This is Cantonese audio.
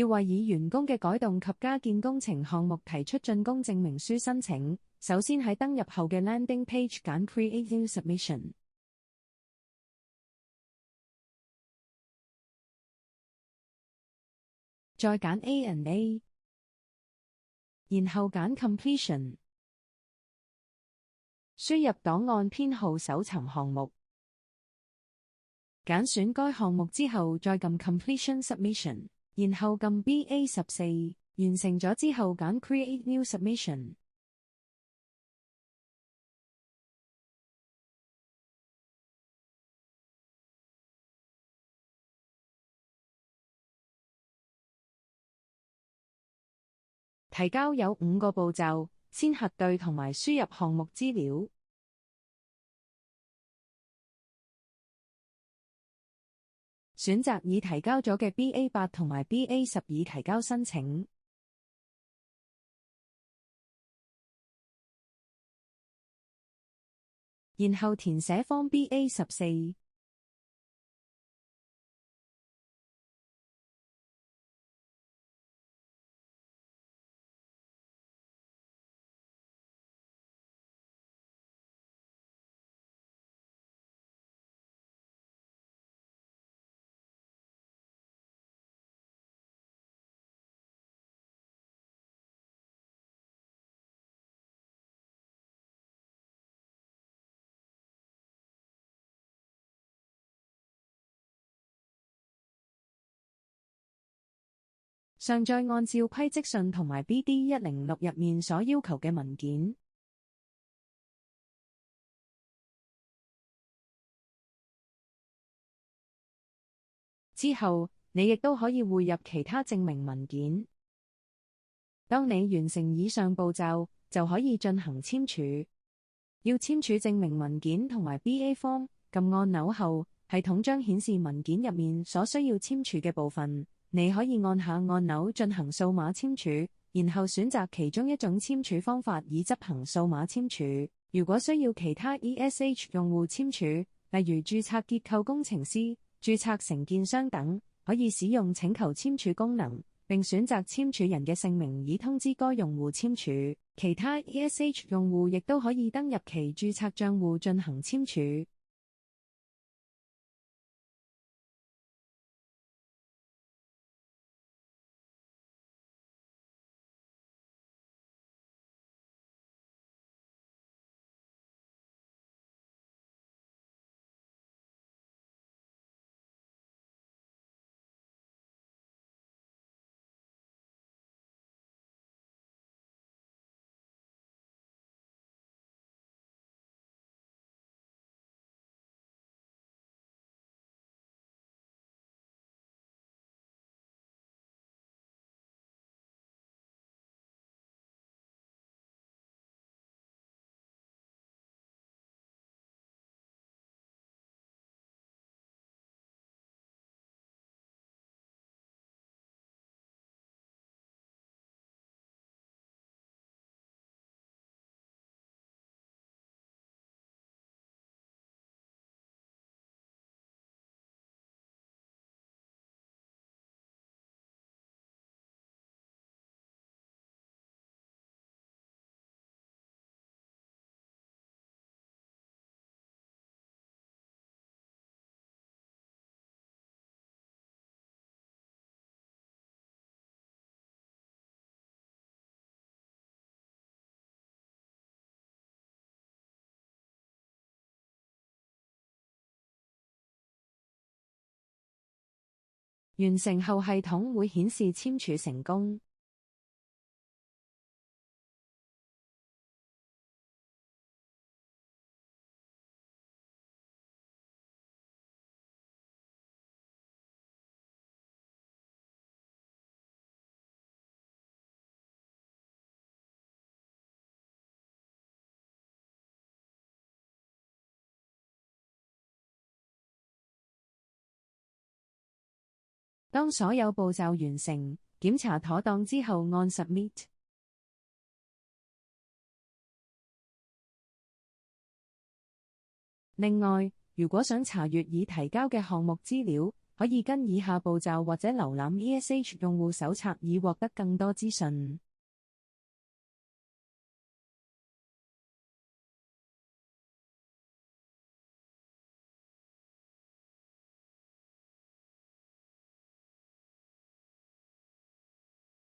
要為已完工嘅改動及加建工程項目提出竣工證明書申請，首先喺登入後嘅 landing page 揀 Create New Submission， 再揀 A&A， 然後揀 Completion， 輸入檔案編號搜尋項目，揀選該項目之後再撳 Completion Submission， 然後撳 BA14， 完成咗之後揀 Create New Submission。提交有5個步驟，先核對同埋輸入項目資料。選擇已提交咗嘅 BA8 同埋 BA12提交申請，然後填寫方 BA14。上載按照規則信同埋 BD106 入面所要求嘅文件。之後，你亦都可以匯入其他證明文件。當你完成以上步驟，就可以進行簽署。要簽署證明文件同埋 BA Form， 撳按鈕後，系統將顯示文件入面所需要簽署嘅部分。你可以按下按鈕進行數碼簽署，然後選擇其中一種簽署方法以執行數碼簽署。如果需要其他 ESH 用戶簽署，例如註冊結構工程師、註冊承建商等，可以使用請求簽署功能，並選擇簽署人嘅姓名以通知該用戶簽署。其他 ESH 用戶亦都可以登入其註冊帳戶進行簽署。完成後，系統會顯示簽署成功。當所有步驟完成，檢查妥當之後按 Submit。另外，如果想查閱已提交嘅項目資料，可以跟以下步驟或者瀏覽 ESH 用戶手冊以獲得更多資訊。